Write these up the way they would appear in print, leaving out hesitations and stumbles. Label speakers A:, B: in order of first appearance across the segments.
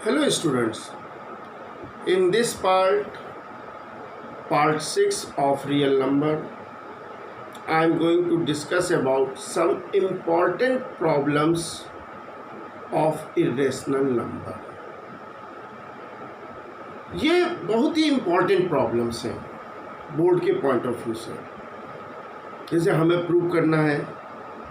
A: Hello students, in this part 6 of real number, I am going to discuss about some important problems of irrational number. ये बहुत ही important problems हैं board के point of view से। जैसे हमें prove करना है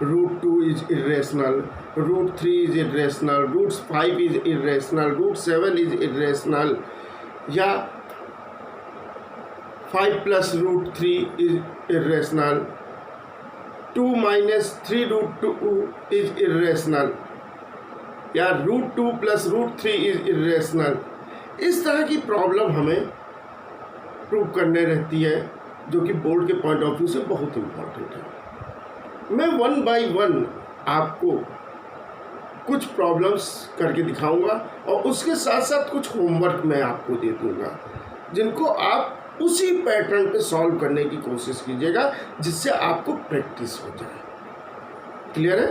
A: √2 is irrational, √3 is irrational, √5 is irrational, √7 is irrational, या 5 + √3 इज इरेशनल, 2 - 3√2 इज इरेशनल, या √2 + √3 इज इरेशनल। इस तरह की प्रॉब्लम हमें प्रूव करने रहती है, जो कि बोर्ड के पॉइंट ऑफ व्यू से बहुत इम्पोर्टेंट है। मैं 1 बाय 1 आपको कुछ प्रॉब्लम्स करके दिखाऊंगा और उसके साथ साथ कुछ होमवर्क मैं आपको दे दूंगा, जिनको आप उसी पैटर्न पे सॉल्व करने की कोशिश कीजिएगा, जिससे आपको प्रैक्टिस हो जाए। क्लियर है?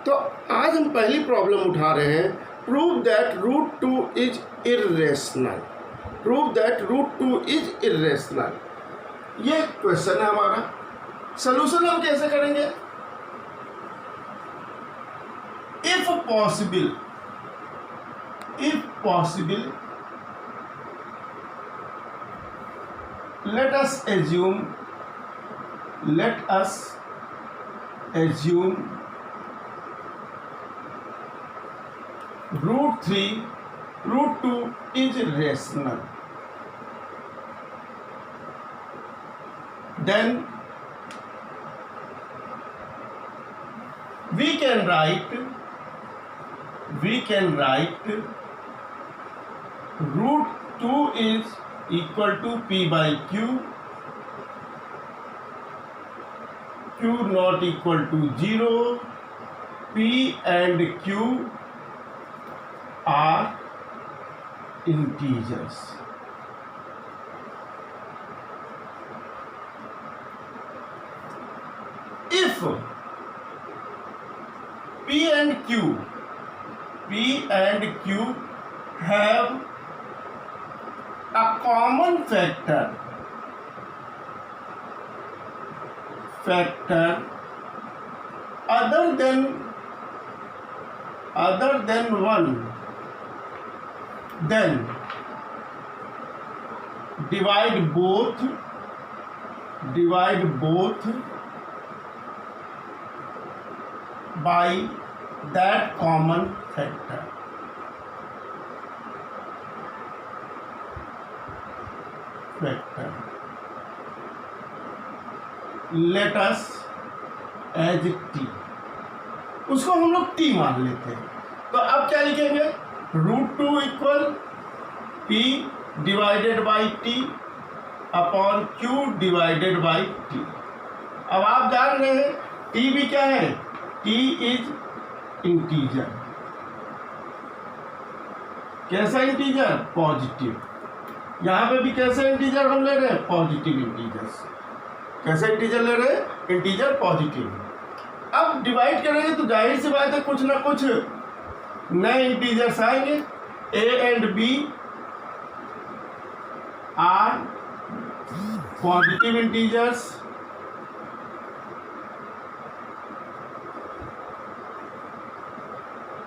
A: तो आज हम पहली प्रॉब्लम उठा रहे हैं, prove that √2 is irrational. Prove that √2 is irrational, ये क्वेश्चन है हमारा। सॉल्यूशन हम कैसे करेंगे? If possible let us assume √2 is rational, then we can write √2 is equal to p/q, q not equal to 0, p and q are integers. If P and Q have a common factor other than 1, then divide both by that common factor. Let us as t, उसको हम लोग t मान लेते हैं। तो अब क्या लिखेंगे? √2 equal p divided by t upon q divided by t। अब आप जान रहे हैं t भी क्या है? t is integer. कैसा इंटीजर? पॉजिटिव। यहाँ पे भी कैसे इंटीजर हम ले रहे हैं? Positive integers. कैसे इंटीजर ले रहे हैं? Integer positive. अब डिवाइड करेंगे तो जाहिर सी बात है कुछ ना कुछ नए इंटीजर्स आएंगे। a and b are positive integers,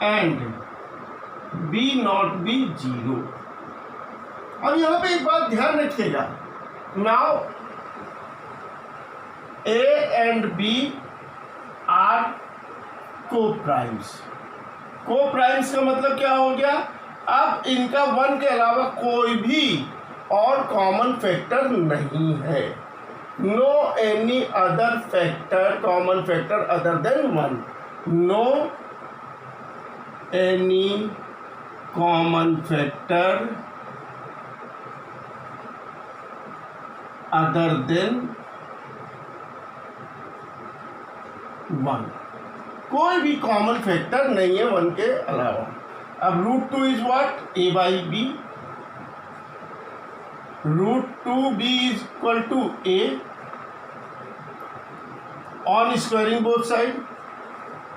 A: and b not be 0। अब यहाँ पे एक बात ध्यान रखिएगा, now a and b are co-primes. Co-primes का मतलब क्या हो गया? अब इनका 1 के अलावा कोई भी और कॉमन फैक्टर नहीं है। No any other factor, common factor other than 1। No any common factor other than 1। कोई भी कॉमन फैक्टर नहीं है 1 के अलावा। अब √2 is what? a/b। √2b is equal to a on squaring both side,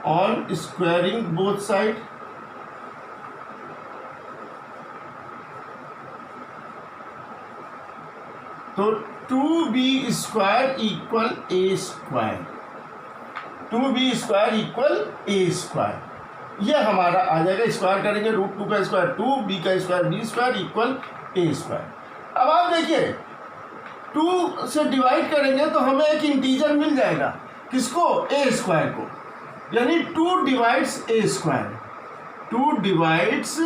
A: on squaring both side, तो 2b square equal a square, 2b square equal a square, ये हमारा आ जाएगा। स्क्वायर करेंगे रूट 2 का स्क्वायर 2, b का square b square equal a square. अब आप देखिए 2 से डिवाइड करेंगे तो हमें एक इंटीजर मिल जाएगा, किसको, a स्क्वायर को, यानी 2 divides a square, 2 divides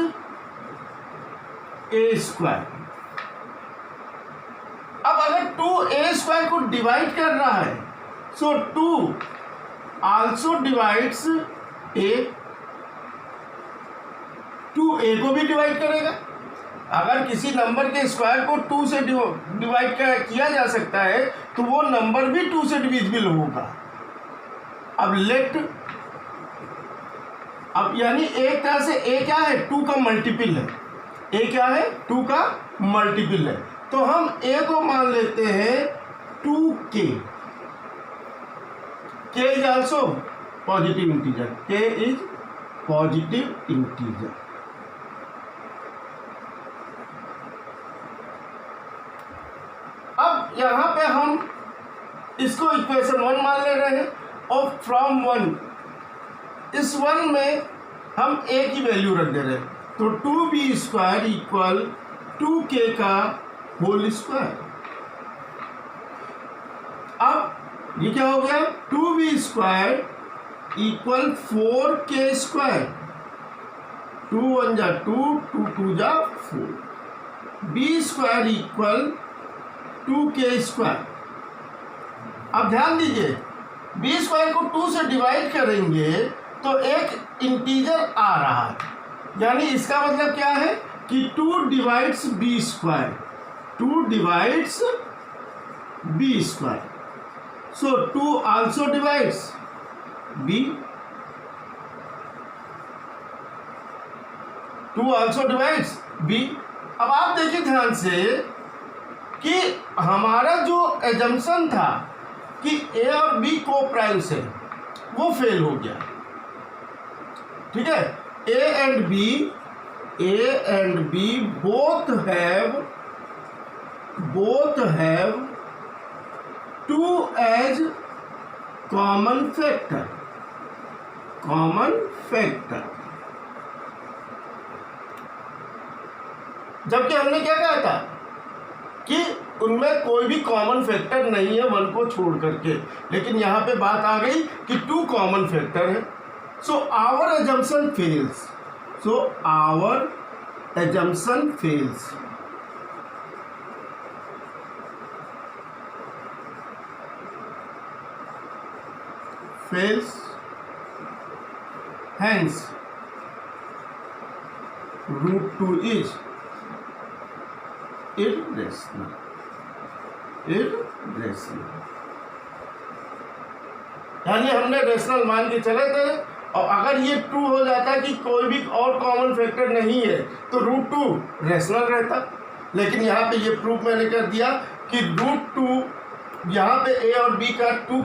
A: a square. अब अगर 2a स्क्वायर को डिवाइड कर रहा है सो 2 आल्सो डिवाइड्स a, 2a को भी डिवाइड करेगा। अगर किसी नंबर के स्क्वायर को 2 से डिवाइड किया जा सकता है तो वो नंबर भी 2 से डिविजिबल होगा। अब लेट, अब यानी एक तरह से a क्या है, 2 का मल्टीपल है, a क्या है, 2 का मल्टीपल है, तो हम a को मान लेते हैं 2k, k is also positive integer, k is positive integer. अब यहां पे हम इसको इक्वेशन 1 मान ले रहे हैं और फ्रॉम 1, इस 1 में हम a की वैल्यू रख दे रहे हैं, तो 2b स्क्वायर इक्वल 2k का होल स्क्वायर। अब ये क्या हो गया, 2b square equal 4k square, 2 1 जा 2, 2 2 जा 4, b square equal 2k square. अब ध्यान दीजिए b स्क्वायर को 2 से डिवाइड करेंगे तो एक इंटीजर आ रहा है, यानी इसका मतलब क्या है कि 2 divides b square, 2 divides b square, so 2 also divides b, 2 also divides b। अब आप देखिए ध्यान से कि हमारा जो एजम्पशन था कि a और b को प्राइम्स है वो फेल हो गया, ठीक है। a and b both have 2 as common factor, जबकि हमने क्या कहा था कि उनमें कोई भी कॉमन फैक्टर नहीं है 1 को छोड़ करके, लेकिन यहाँ पे बात आ गई कि 2 कॉमन फैक्टर है, so our assumption fails, hence root 2 is irrational। यानी हमने रेशनल मान के चले थे, और अगर ये ट्रू हो जाता कि कोई भी और कॉमन फैक्टर नहीं है तो रूट 2 रेशनल रहता, लेकिन यहाँ पे ये प्रूफ मैंने कर दिया कि रूट 2 यहाँ पे a और b का 2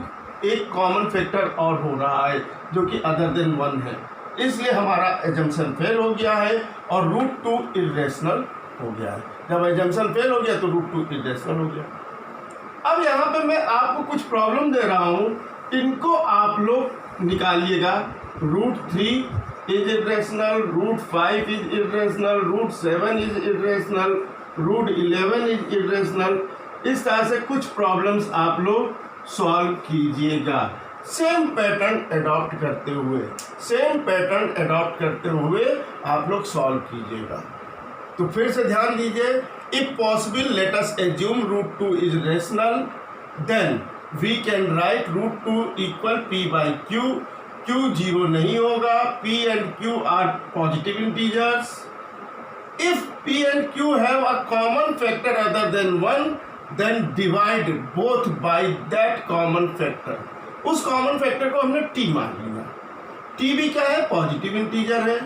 A: एक कॉमन फैक्टर और हो रहा है जो कि अदर देन 1 है, इसलिए हमारा एजम्पशन फेल हो गया है और रूट 2 इरेशनल हो गया है। जब एजम्पशन फेल हो गया तो रूट 2 इरेशनल हो गया। अब यहाँ पे मैं आपको कुछ प्रॉब्लम दे रहा हूँ, इनको आप लोग निकालिएगा। Root 3 is irrational, root 5 is irrational, root 7 is irrational, root 11 is irrational. इस तरह से कुछ प्रॉब्लम्स आप लोग सॉल्व कीजिएगा सेम पैटर्न अडॉप्ट करते हुए आप लोग सॉल्व कीजिएगा। तो फिर से ध्यान दीजिए, if possible let us assume root 2 is rational, then we can write root 2 equal p by q। q 0 नहीं होगा, p and q are positive integers. If p and q have a common factor other than 1, then divide both by that common factor. उस common factor को हमने t मान लिया, t भी क्या है, पॉजिटिव इंटीजर है।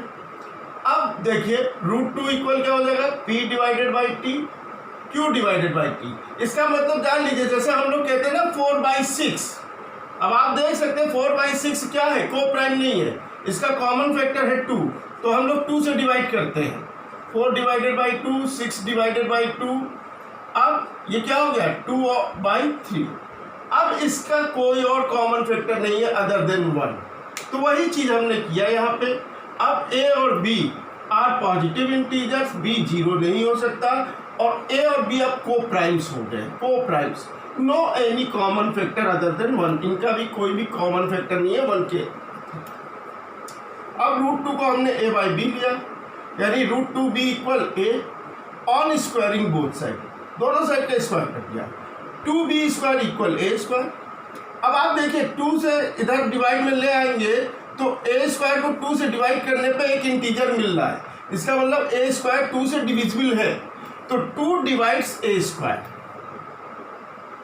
A: अब देखिए रूट 2 इक्वल क्या हो जाएगा, p divided by t, q divided by t। इसका मतलब जान लीजिए, जैसे हम लोग कहते हैं ना 4/6, अब आप देख सकते हैं 4/6 क्या है, को प्राइम नहीं है, इसका कॉमन फैक्टर है 2, तो हम लोग 2 से डिवाइड करते हैं। 4 डिवाइडेड बाई 2, 6 डिवाइडेड बाई 2, अब ये क्या हो गया 2/3। अब इसका कोई और कॉमन फैक्टर नहीं है अदर देन 1, तो वही चीज हमने किया यहाँ पे। अब a और b are positive integers, b 0 नहीं हो सकता, और a और b अब को प्राइम्स हो गए, coprimes, no any common factor other than 1, इनका भी कोई भी कॉमन फैक्टर नहीं है 1 के। अब √2 को हमने a/b लिया, यानी √2b equal a on squaring both side, दोनों साइड का स्क्वायर कर दिया, 2b² इक्वल a²। अब आप देखिए 2 से इधर डिवाइड में ले आएंगे तो a² को 2 से डिवाइड करने पे एक इंटीजर मिल रहा है, इसका मतलब a² 2 से डिविजिबल है, तो 2 डिवाइड्स a²।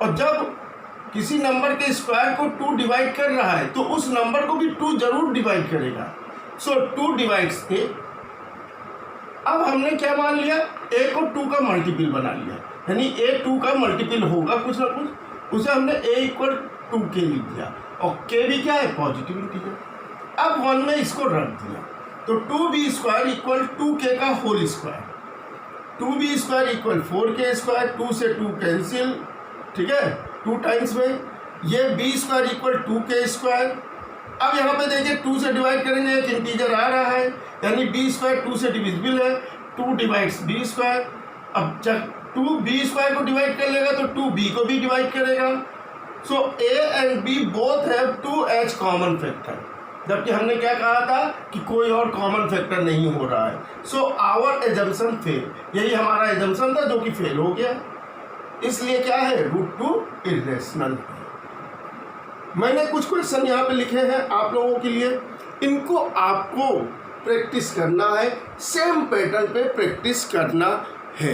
A: और जब किसी नंबर के स्क्वायर को 2 डिवाइड कर रहा है तो उस नंबर को भी 2 जरूर डिवाइड करेगा, सो 2 डिवाइड्स a। अब हमने क्या मान लिया, a को 2 का मल्टीपल बना लिया, यानी a 2 का मल्टीपल होगा कुछ ना कुछ, उसे हमने a इक्वल 2k लिख दिया, और k भी क्या है पॉजिटिव इंटीजर। अब 1 में इसको रख दिया, तो 2b² इक्वल 2k का whole square, 2b² equal 4k², 2 से 2 कैंसिल, ठीक है, 2 टाइम्स में, ये b² इक्वल 2k²। अब यहाँ पे देखिए 2 से डिवाइड करेंगे, एक इंटीजर आ रहा है, यानी b² 2 से डिविजिबल है, 2 डिवाइड्स b²। अब जब 2b² को डिवाइड कर लेगा तो 2b को भी डिवाइड करेगा, सो a and b both have 2h common factor, जबकि हमने क्या कहा था कि कोई और कॉमन फैक्टर नहीं हो रहा है, सो आवर एजम्पशन फेल, यही हमारा एजम्पशन था जो कि फेल हो गया, इसलिए क्या है √2 इर्रेशनल। मैंने कुछ क्वेश्चन यहाँ पे लिखे हैं आप लोगों के लिए, इनको आपको प्रैक्टिस करना है, सेम पैटर्न पे प्रैक्टिस करना है।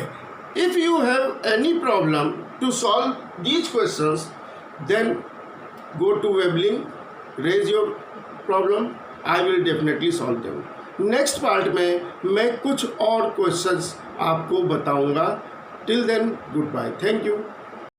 A: If you have any problem to solve these questions then go to weblink, raise your problem, I will definitely solve them. Next part में मैं कुछ और क्वेश्चंस आपको बताऊंगा। Till then good bye, thank you.